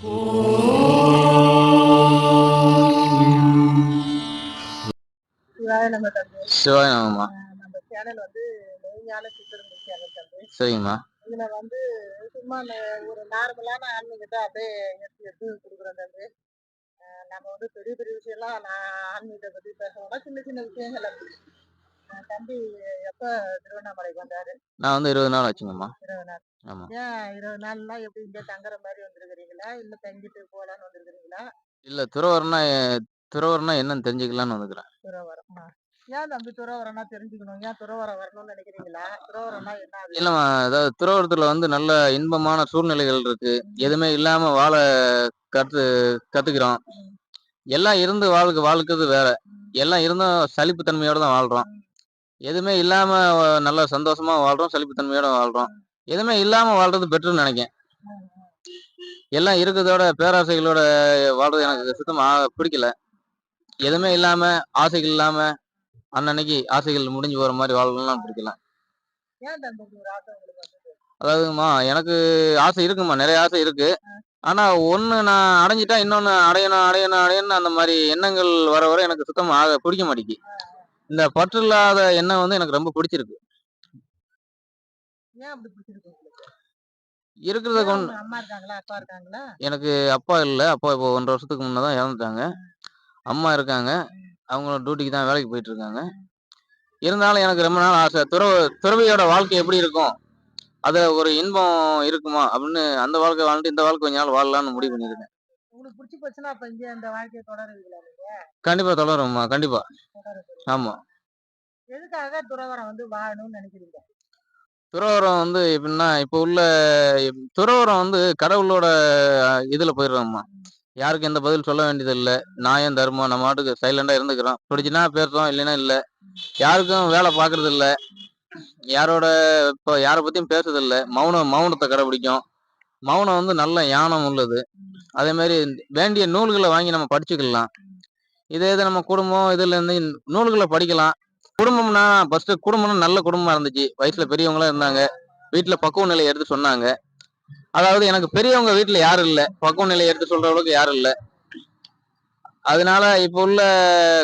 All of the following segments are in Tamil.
சிவாய நம்ம தம்பி. சிவாய நமமா. நம்ம சேனல் வந்து மெய்ஞான சித்தருங்க சேனல் தம்பி. சரிங்கம்மா. இதுல வந்து சும்மா ஒரு நார்மலான ஆன்மீகத்தை அப்படியே எடுத்து எடுத்து கொடுக்குறோம் தம்பி. நம்ம வந்து பெரிய பெரிய விஷயம்லாம் நான் ஆன்மீகத்தை பத்தி பேசணும்னா சின்ன சின்ன விஷயங்கள் அப்படி. தம்பி எப்ப திருவண்ணாமலைக்கு வந்தாரு? நான் வந்து 20 நாள் ஆச்சுங்கம்மா. 20 நாள். ஆமா. ஏன் 20 நாள்லாம் எப்படி இங்க தங்குற மாதிரி வந்திருக்கிறீங்களா? இல்ல தங்கிட்டு போலான்னு வந்திருக்கிறீங்களா? இல்ல துறவறம்னா என்னன்னு தெரிஞ்சுக்கலான்னு வந்துக்கிறேன். துறவரம். ஏன் தம்பி துறவரம்னா தெரிஞ்சுக்கணும்? ஏன் துறவரம் வரணும்னு நினைக்கிறீங்களா? துறவரம்னா என்ன அது? இல்லம்மா, அதாவது துறவறத்துல வந்து நல்ல இன்பமான சூழ்நிலைகள் இருக்கு. எதுவுமே இல்லாம வாழ கத்து கத்துக்கிறோம். எல்லாம் இருந்து வாழ்க்கிறது வேற. எல்லாம் இருந்தும் சலிப்பு தன்மையோட தான் வாழ்றோம். எதுவுமே இல்லாம நல்லா சந்தோஷமா வாழ்றோம். சலிப்பு தன்மையோட வாழ்றோம். எதுவுமே இல்லாம வாழ்றது பெட்டர்ன்னு நினைக்கிறேன். எல்லாம் இருக்கிறதோட பேராசைகளோட வாழ்றது எனக்கு சுத்தமா பிடிக்கல. எதுவுமே இல்லாம ஆசைகள் இல்லாம அன்னன்னைக்கு ஆசைகள் முடிஞ்சு போற மாதிரி வாழலாம் பிடிக்கல. ஏன் தம்பி ஒரு ஆசை உங்களுக்கு வந்தது? அதாவதுமா, எனக்கு ஆசை இருக்குமா, நிறைய ஆசை இருக்கு. ஆனா ஒண்ணு நான் அடைஞ்சிட்டா இன்னொன்னு அடையணும் அடையணும் அடையணும்னு அந்த மாதிரி எண்ணங்கள் வர வர எனக்கு சுத்தமா பிடிக்க மாட்டேங்குது. இந்த பற்று இல்லாத எண்ணம் வந்து எனக்கு ரொம்ப பிடிச்சிருக்கு. ஏன் அப்படி பிடிச்சிருக்கு உங்களுக்கு? இருக்கிறத ஏன் கொண்டு உங்க அம்மா இருக்காங்களா? அப்பா இருக்காங்களா? எனக்கு அப்பா இல்ல. அப்பா இப்போ 1.5 வருஷத்துக்கு முன்னதான் இறந்துட்டாங்க. அம்மா இருக்காங்க. அவங்க டியூட்டிக்கு தான் வேலைக்கு போயிட்டு இருக்காங்க. இருந்தாலும் எனக்கு ரொம்ப நாள் ஆசை. துறவியோட வாழ்க்கை எப்படி இருக்கும்? அதுல ஒரு இன்பம் இருக்குமா? அப்படின்னு அந்த வாழ்க்கை வாழ்ந்துட்டு இந்த வாழ்க்கை கொஞ்ச நாள் வாழலாம்னு முடிவு பண்ணியிருக்கேன். உங்களுக்கு பிடிச்சு போச்சுன்னா அப்ப இங்க இந்த வாழ்க்கையை தொடருவீங்களா நீங்க? கண்டிப்பா தொடரும்மா. கண்டிப்பா. தொடருவீங்க. ஆமா. எதுக்காக துறவரம் வந்து வாழணும்னு நினைக்கிறீங்க? துறவறம் வந்து எப்படின்னா, இப்போ உள்ள துறவறம் வந்து கடவுளோட இதுல போயிடுறோம்மா. யாருக்கும் எந்த பதில் சொல்ல வேண்டியது இல்ல. நியாயம், தர்மம் நம்ம பாட்டுக்கு சைலண்டா இருந்துக்கிறோம். பிடிச்சுன்னா பேசுறோம், இல்லைன்னா இல்ல. யாருக்கும் வேலை பார்க்கறது இல்ல. யாரோட இப்போ யார பத்தியும் பேசுறது இல்ல. மௌனத்தை கடைபிடிக்கும். மௌனம் வந்து நல்ல ஞானம் உள்ளது. அதே மாதிரி வேண்டிய நூல்களை வாங்கி நம்ம படிச்சுக்கலாம். இதே இது நம்ம குடும்பம் இதுல இருந்து நூல்களை படிக்கலாம். குடும்பம்னா ஃபர்ஸ்ட் குடும்பம்னா நல்ல குடும்பமா இருந்துச்சு. வயசுல பெரியவங்களா இருந்தாங்க. வீட்டுல பக்குவ நிலையை எடுத்து சொன்னாங்க. அதாவது எனக்கு பெரியவங்க வீட்டுல யாரும் இல்ல. பக்குவ நிலையை எடுத்து சொல்ற அளவுக்கு யாரும் இல்ல. அதனால இப்ப உள்ள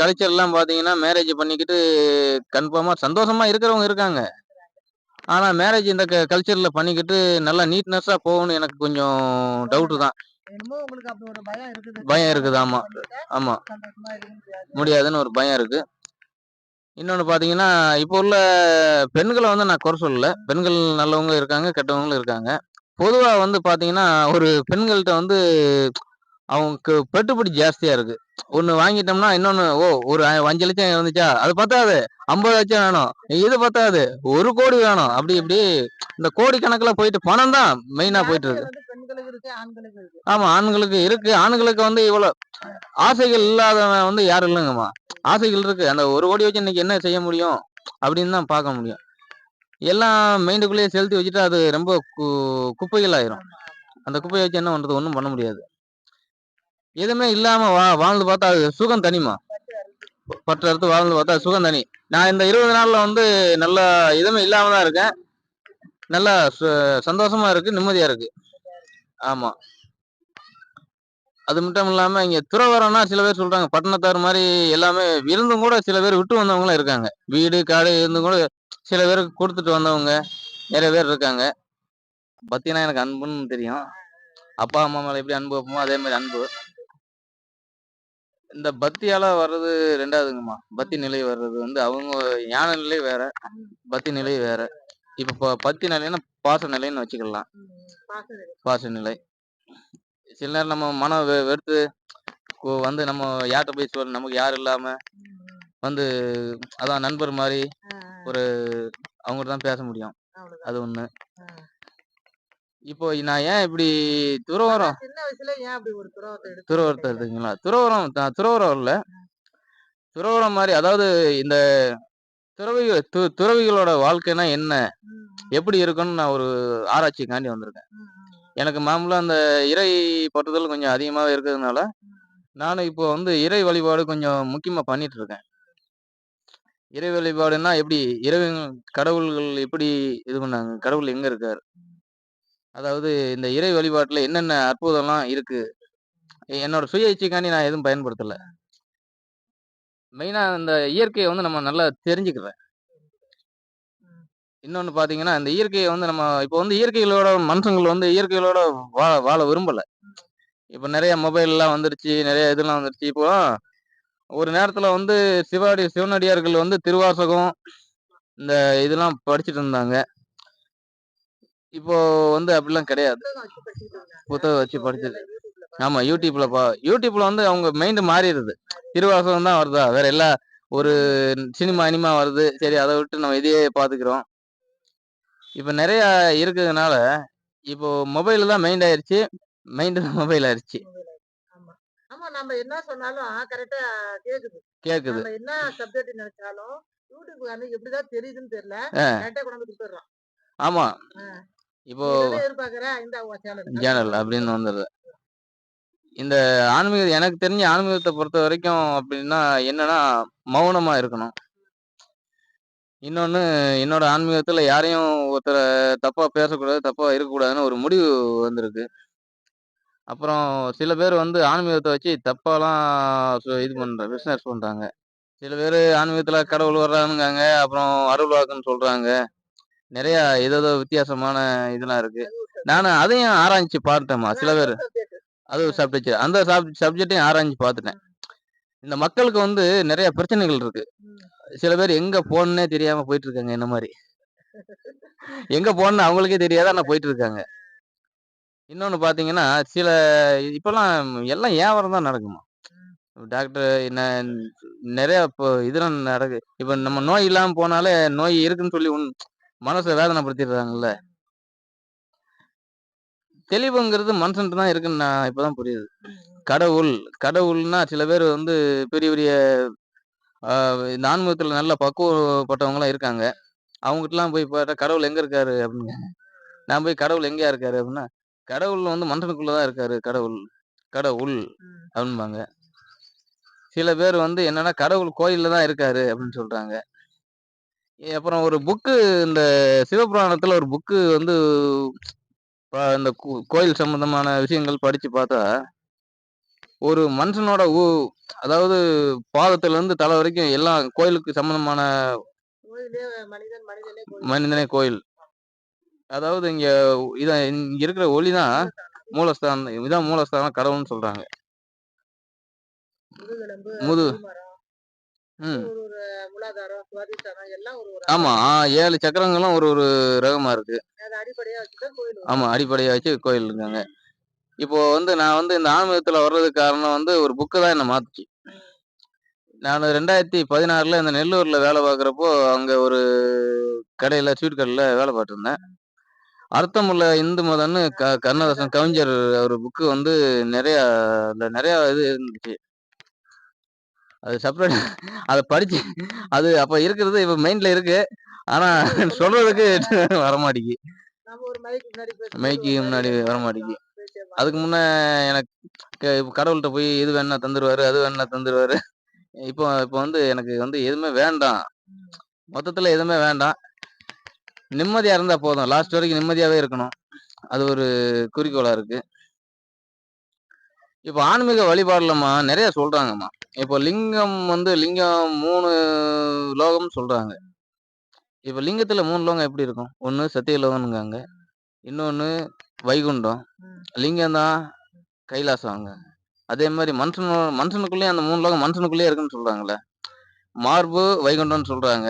கல்ச்சர் எல்லாம் பாத்தீங்கன்னா மேரேஜ் பண்ணிக்கிட்டு கன்ஃபார்மா சந்தோஷமா இருக்கிறவங்க இருக்காங்க. ஆனா மேரேஜ் இந்த கல்ச்சர்ல பண்ணிக்கிட்டு நல்லா நீட்னஸா போகணும்னு எனக்கு கொஞ்சம் டவுட் தான். என்னமோ உங்களுக்கு அப்படி ஒரு பயம் இருக்குது. பயம் இருக்குது. ஆமா. ஆமா. சந்தோஷமா இருக்க முடியாது. முடியாதுன்னு ஒரு பயம் இருக்கு. இன்னொன்னு பாத்தீங்கன்னா, இப்போ உள்ள பெண்களை வந்து நான் குறை சொல்லல. பெண்கள் நல்லவங்க இருக்காங்க, கெட்டவங்களும் இருக்காங்க. பொதுவா வந்து பாத்தீங்கன்னா, ஒரு பெண்கள்ட்ட வந்து அவங்களுக்கு பெட்டுப்படி ஜாஸ்தியா இருக்கு. ஒண்ணு வாங்கிட்டோம்னா இன்னொன்னு ஒரு 5,00,000 இருந்துச்சா, அது பத்தாது. 50,00,000 வேணும். இது பத்தாது. 1,00,00,000 வேணும். அப்படி இப்படி இந்த கோடி கணக்குல போயிட்டு பணம் தான் மெயினா போயிட்டு இருக்கு. பெண்களுக்கு இருக்கு, ஆண்களுக்கு இருக்கு. ஆமா, ஆண்களுக்கு இருக்கு. ஆண்களுக்கு வந்து இவ்வளவு ஆசைகள் இல்லாதவன் வந்து யாரும் இல்லைங்கம்மா. ஆசைகள் இருக்கு. அந்த 1,00,00,000 வச்சு இன்னைக்கு என்ன செய்ய முடியும் அப்படின்னு தான் பார்க்க முடியும். எல்லாம் மைண்டுக்குள்ளேயே செலுத்தி வச்சுட்டு அது ரொம்ப குப்பைகள் ஆயிரும். அந்த குப்பையை வச்சு என்ன பண்றது? ஒண்ணும் பண்ண முடியாது. எதுவுமே இல்லாம வாழ்ந்து பார்த்தா அது சுகம் தனிமா. பற்று அறுத்து வாழ்ந்து பார்த்தா சுகம் தனி. நான் இந்த 20 நாள்ல வந்து நல்லா எதுவுமே இல்லாம தான் இருக்கேன். நல்லா சந்தோஷமா இருக்கு, நிம்மதியா இருக்கு. ஆமா. அது மட்டும் இல்லாம இங்க துறவரம்னா சில பேர் சொல்றாங்க பட்டணத்தார் மாதிரி எல்லாமே இருந்தும் கூட சில பேர் விட்டு வந்தவங்களும் இருக்காங்க. வீடு காடு இருந்தும் கூட சில பேருக்கு கொடுத்துட்டு வந்தவங்க நிறைய பேர் இருக்காங்க. பத்தினா எனக்கு அன்புன்னு தெரியும். அப்பா அம்மா மேல எப்படி அன்பு வைப்போமோ அதே மாதிரி அன்பு. இந்த பக்தியால வர்றது 2வதுங்கம்மா. பக்தி நிலை வர்றது வந்து அவங்க ஞான நிலை வேற, பக்தி நிலை வேற. இப்ப பக்தி நிலைன்னா பாச நிலைன்னு வச்சுக்கலாம். பாச நிலை. சில நேரம் நம்ம மனம் வெறுத்து வந்து நம்ம யார்கிட்ட போய் சொல்ல, நமக்கு யாரும் இல்லாம வந்து அதான் நண்பர் மாதிரி ஒரு அவங்ககிட்ட தான் பேச முடியும். அது ஒண்ணு. இப்போ நான் ஏன் இப்படி துறவரம் சின்ன வயசுல ஏன் அப்படி ஒரு துறவரத்தை எடுத்துக்கீங்களா? துறவரம் இல்ல. துறவரம் மாதிரி அதாவது இந்த துறவிகளோட வாழ்க்கைனா என்ன, எப்படி இருக்குன்னு நான் ஒரு ஆராய்ச்சிக்காண்டி வந்திருக்கேன். எனக்கு மாமூலா அந்த இறை பற்றுதல் கொஞ்சம் அதிகமாவே இருக்கிறதுனால நானும் இப்போ வந்து இறை வழிபாடு கொஞ்சம் முக்கியமா பண்ணிட்டு இருக்கேன். இறை வழிபாடுன்னா எப்படி கடவுள்கள் எப்படி இது பண்ணாங்க? கடவுள் எங்க இருக்காரு? அதாவது இந்த இறை வழிபாட்டுல என்னென்ன அற்புதம்லாம் இருக்கு. என்னோட சுய இச்சைக்காண்டி நான் எதுவும் பயன்படுத்தல. மெயினா இந்த இயற்கைய வந்து நம்ம நல்லா தெரிஞ்சுக்கிறேன். ம். இன்னொன்னு பார்த்தீங்கன்னா, இந்த இயற்கைய வந்து நம்ம இப்போ வந்து இயற்கைகளோட மனுஷங்கள் வந்து இயற்கைகளோட வாழ விரும்பல. இப்ப நெறைய மொபைல்லாம் வந்துருச்சு. நெறைய இதெல்லாம் வந்துருச்சு. இப்போ ஒரு நேரத்துல வந்து சிவனடியார்கள் வந்து திருவாசகம், இந்த இதெல்லாம் படிச்சுட்டு இருந்தாங்க. இப்போ வந்து அப்படிலாம் கிடையாது. புத்தகம் வச்சு படிச்சுக்கிட்டு இருந்தாங்க. புத்தகம் வச்சு இப்போ அப்படி படிச்சது. இல்ல. YouTubeல ஆமா. பார்த்து யூடியூப்ல வந்து அவங்க மைண்ட் மாறிருது. திருவாசகம் தான் வருதா? வேற எல்லா ஒரு சினிமா கினிமா வருது. சரி அத விட்டு நம்ம இதையே பார்த்துக்கிறோம். இப்ப நெறைய இருக்கிறதுனால, இப்போ மொபைல் தான் மைண்ட் ஆயிருச்சு. மைண்ட் தான் மொபைல் ஆயிருச்சு. மொபைல் ஆமா. ஆமா நம்ம என்ன சொன்னாலும் கரெக்ட்டா கேக்குது. கேட்குது. நம்ம என்ன சப்ஜெக்ட் நெனச்சாலும், YouTube காரனுக்கு எப்படிதான் தெரியுதுன்னு தெரியல. அ கரெக்ட்டா கொண்டு வந்து குடுத்துடுறான். ஆமா. ஆ. இப்போ நீ என்னதான் எதிர்பார்க்கிற? இந்தா உன் சேனல் அப்படின்னு சேனல் கொண்டு வந்து அப்படின்னு குடுத்துடுறான். வந்துருது. இந்த எனக்கு தெரிஞ்ச ஆன்மீகத்த பொறுத்தவரைக்கும் அப்படின்னா என்னன்னா, மௌனமா இருக்கணும். இன்னொன்னு என்னோட ஆன்மீகத்துல யாரையும் ஒருத்தர தப்பா பேசக்கூடாது, தப்பா இருக்கக்கூடாதுன்னு ஒரு முடிவு வந்திருக்கு. அப்புறம் சில பேர் வந்து ஆன்மீகத்த வச்சு தப்பாலாம் இது பிசினஸ் பண்றாங்க. பிசினஸ் பண்றாங்க. சில பேரு ஆன்மீகத்துல கடவுள் வர்றாங்கங்காங்க. அப்புறம் அருள் வாக்குன்னு சொல்றாங்க. நெறைய ஏதேதோ வித்தியாசமான இதெல்லாம் இருக்கு. அது ஒரு சப்ஜெக்ட். நானு அதையும் ஆராய்ஞ்சு பார்த்தேன்மா. அதான் சில அது பேரு. ஒரு சப்ஜெக்ட். அது ஆ. ஒரு சப்ஜெக்ட். அந்த சப்ஜெக்ட்டையும் ஆராய்ஞ்சு பார்த்துட்டேன். இந்த மக்களுக்கு வந்து நெறைய பிரச்சனைகள் இருக்கு. ம். சில பேர் எங்க போணுன்னே தெரியாம போயிட்டு இருக்காங்க என்ன மாரி. எங்க போணும்னு அவங்களுக்கே தெரியாது. ஆனா போயிட்டு இருக்காங்க. இன்னொன்னு பார்த்தீங்கன்னா, சில இப்பலாம் எல்லாம் வியாபாரம் தான் நடக்குமா. ம். டாக்டர் நெறைய இப்போ இதெல்லாம் இப்ப நம்ம நோய் இல்லாம போனாலே நோய் இருக்குன்னு சொல்லி மனச வேதனைப்படுத்திடுறாங்கல்ல. தெளிவுங்கிறது மனுஷன்ட்ட தான் இருக்குன்னு நான் இப்பதான் புரியுது. ம். ம். கடவுள் கடவுள்னா சில பேர் வந்து பெரிய பெரிய அ இந்த ஆன்மீகத்துல நல்ல பக்குவப்பட்டவங்கலாம் இருக்காங்க. அவங்ககிட்டலாம் போய் பார்த்தா கடவுள் எங்க இருக்காரு? அப்படின்னு. நான் போய் கடவுள் எங்கேய்யா இருக்காரு? அப்படின்னா, கடவுள் வந்து மனுஷனுக்குள்ள தான் இருக்காரு கடவுள். கடவுள் ம். அப்படிம்பாங்க. சில பேர் வந்து என்னன்னா, கடவுள் கோயில்ல தான் இருக்காரு அப்படின்னு சொல்றாங்க. அப்புறம் ஒரு புக்கு இந்த சிவபுராணத்துல ஒரு புக்கு வந்து இந்த கோயில் சம்பந்தமான விஷயங்கள் படிச்சு பார்த்தா, ஒரு மனுஷனோட அதாவது பாதத்திலருந்து தலை வரைக்கும் எல்லாம் கோயிலுக்கு சம்மந்தமான கோயிலே மனிதன், மனிதனே கோயில். மனிதனே கோயில். அதாவது இங்க இருக்கிற ஒளி தான் மூலஸ்தானம். மூலஸ்தானம். இதான் மூலஸ்தானம் கடவுள்ன்னு சொல்றாங்க. முதுகெலும்பு, முது கொடிமரம், அது ம். ஒரு ஒரு மூலாதாரம், சுவாதிஷ்டானம் எல்லாம் ஒரு ஒரு ஆமா. அங்கம். 7 சக்கரங்களும் ஒரு ஒரு ரகமா இருக்கு. அத அடிப்படையா வச்சு தான் கோயில் ஆமா. உருவாக்குது. அடிப்படையா வச்சு கோயில் இருக்காங்க. இப்போ வந்து நான் வந்து இந்த ஆன்மீகத்துல வர்றதுக்கு காரணம் வந்து ஒரு புக்கு தான் என்ன மாத்துச்சு. ம். நானு 2016ல இந்த நெல்லூர்ல வேலை பார்க்குறப்போ, அங்க ஒரு கடையில ஸ்வீட் கடையில வேலை பார்த்துருந்தேன். அர்த்தமுள்ள இந்து மதம்னு கண்ணதாசன் கண்ணதாசன் கவிஞர் அவரு புக்கு வந்து நெறையா அதுல நெறையா இது இருந்துச்சு. அது செப்பரேட் அத படிச்சு அது அப்ப இருக்கிறது இப்ப மைண்ட்ல இருக்கு. ஆனா ஆனா அத சொல்ல சொல்றதுக்கு முடியல. வரமாட்டேங்கி. நம்ம ஒரு மைக் முன்னாடி பேசும்போது மைக்கு ஒரு மாரி முன்னாடி வரமாட்டேங்கி. மாறிடுறோம். பேச்சே அதுக்கு மாறிடும். முன்ன எனக்கு கடவுள்ட்ட போய் இது வேணுனா தந்துருவாரு, அது வேணுனா தந்துருவாரு. இப்போ இப்போ வந்து எனக்கு வந்து எதுவுமே வேண்டாம். ம். மொத்தத்துல எதுவுமே வேண்டாம். நிம்மதியா இருந்தா போதும். லாஸ்ட் வரைக்கும் நிம்மதியாவே இருக்கணும். அது ஒரு குறிக்கோளா இருக்கு. இப்ப ஆன்மீக வழிபாடுலமா நெறைய சொல்றாங்கம்மா. இப்போ லிங்கம் வந்து லிங்கம் 3 லோகம்னு சொல்றாங்க. இப்ப லிங்கத்துல 3 லோகம் எப்படி இருக்கும்? ஒண்ணு சத்தியலோகம்ங்காங்க. இன்னொன்னு வைகுண்டம். ம். லிங்கம் தான் கைலாசம்ங்க. அதே மாரி மனுஷனுக்குள்ளேயும் அந்த 3 லோகம் மனுஷனுக்குள்ளேயே இருக்குன்னு சொல்றாங்கல்ல. மார்பு வைகுண்டம்னு சொல்றாங்க.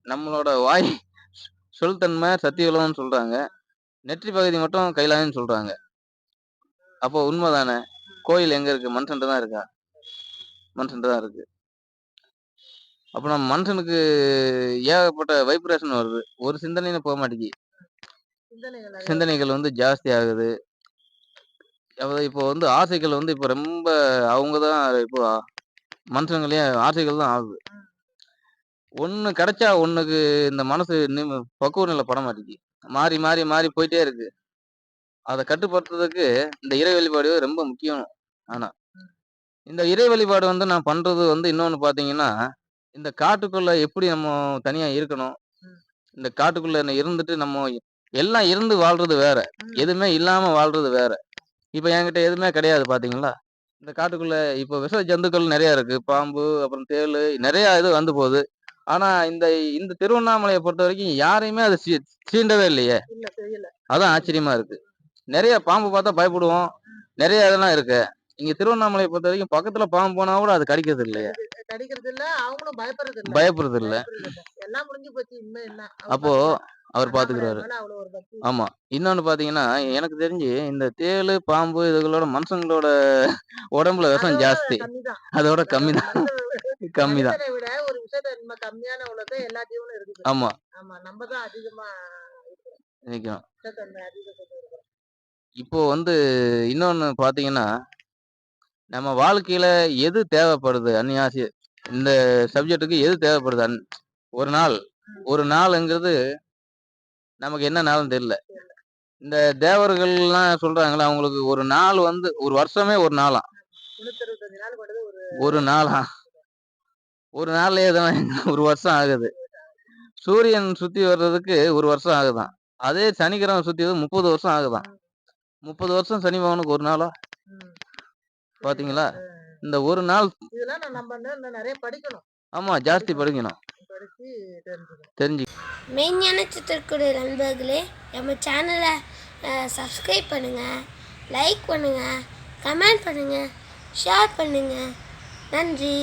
நம்மளோட வாய் சொல் தன்மை சத்தியலோகம்னு சொல்றாங்க. நெற்றி பகுதி மட்டும் கைலாயம்னு சொல்றாங்க. அப்போ உண்மதானே? கோயில் எங்க இருக்கு? மனுஷன்ட்ட தான் இருக்கா? மனுஷன்ட்ட தான் இருக்கு. அப்ப நம்ம மனுஷனுக்கு ஏகப்பட்ட வைப்ரேஷன் வருது. ஒரு சிந்தனைன்னு போ மாட்டேங்கி. சிந்தனைகள் நெறைய வருது. சிந்தனைகள் வந்து ஜாஸ்தி ஆகுது. அதாவது இப்போ வந்து ஆசைகள் வந்து இப்ப ரொம்ப அவங்க தான் இப்போ மனுஷங்களே ஆசைகள் தான் ஆகுது. ஒண்ணு கிடைச்சா ஒண்ணுக்கு இந்த மனசு பக்குவ நிலை பட மாட்டேங்குது. மாறி, மாறி, மாறி போயிட்டே இருக்கு. அத கட்டுப்படுத்துறதுக்கு இந்த இறை வழிபாடு ரொம்ப முக்கியம். ஆனா, இந்த இறை வழிபாடு வந்து நான் பண்றது வந்து இன்னொன்னு பார்த்தீங்கன்னா, இந்த காட்டுக்குள்ள எப்படி நம்ம தனியா இருக்கணும்? ம். இந்த காட்டுக்குள்ள இருந்துட்டு நம்ம எல்லாம் இருந்து வாழ்றது வேற. ம். எதுவுமே இல்லாம வாழ்றது வேற. இப்ப என்கிட்ட எதுவுமே கிடையாது பாத்தீங்களா? இந்த காட்டுக்குள்ள இப்ப விஷ ஜந்துக்கள் நெறைய இருக்கு. பாம்பு, அப்புறம் தேளு நெறைய இது வந்து போகுது. ஆனா இந்த இந்த திருவண்ணாமலைய பொறுத்தவரைக்கும் யாரையுமே அது சீண்டவே இல்லையே! இல்ல செய்யல. அதான் ஆச்சரியமா இருக்கு. நெறைய பாம்பு பாத்தா பயப்படுவோம். நெறைய இதெல்லாம் இருக்கு. இங்க திருவண்ணாமலைய பொறுத்தவரைக்கும் பக்கத்துல பாம்பு போனா கூட அது கடிக்கிறது இல்லையே! கடிக்கிறது இல்ல, அவங்களும் பயப்படுறது இல்ல. பயப்படுறது இல்ல. பயப்படுறது இல்ல. எல்லாம் முடிஞ்சு போச்சு. இனிமே என்ன? அவர் அப்போ பாத்துக்குவாரு. அவர் அண்ணாமலை பாத்துக்குருவாரு. மேல அவ்வளோ ஒரு பக்தி. ஆமா. இன்னொன்னு பாத்தீங்கன்னா, எனக்கு தெரிஞ்சு இந்த தேளு, பாம்பு இதுகளோட மனுஷங்களோட உடம்புல விஷம் அதோட ஜாஸ்தி. கம்மிதான். அதோட கம்மி அதோட தான். கம்மி தான். மனிதனை விட ஒரு விஷத்தன்மை கம்மியான உள்ளது எல்லா ஜீவனும் இருக்குது. ஆமா. ஆமா. நம்ம தான் அதிகமா இருக்கிறோம். நிக்கும். விஷத்தன்மை அதிகப்பட்டு இருக்கிறோம். இப்போ வந்து இன்னொன்னு பாத்தீங்கன்னா, நம்ம வாழ்க்கையில எது தேவைப்படுது? இந்த சப்ஜெக்ட்டுக்கு எது தேவைப்படுது? ஒரு நாள். ஒரு நாளுங்கிறது நமக்கு என்ன நாள்ன்னு தெரியல. இந்த தேவர்கள்லாம் சொல்றாங்கல்ல, அவங்களுக்கு ஒரு நாள் வந்து ஒரு வருஷமே ஒரு நாளாம். 365 நாள் கொண்டது ஒரு ஒரு நாளாம். ஒரு நாள்லயே தான் ஒரு வருஷம் ஆகுது. சூரியன் சுத்தி வர்றதுக்கு ஒரு வருஷம் ஆகுதாம். அதே சனிக்கிழமை சுத்தி வர 30 வருஷம் ஆகுதாம். 30 வருஷம் சனி பகவானுக்கு ஒரு நாளா? ம். பாத்தீங்களா? இந்த ஒரு நாள் இதெல்லாம் நம்ம இன்னும் நெறைய படிக்கணும். ஆமா ஜாஸ்தி படிக்கணும். படிச்சு தெரிஞ்சுக்கணும். தெரிஞ்சு மெய்ஞான சித்திரக்குடி நண்பர்களே, நம்ம சேனலை சப்ஸ்கிரைப் பண்ணுங்கள், லைக் பண்ணுங்கள், கமெண்ட் பண்ணுங்கள், ஷேர் பண்ணுங்கள். நன்றி.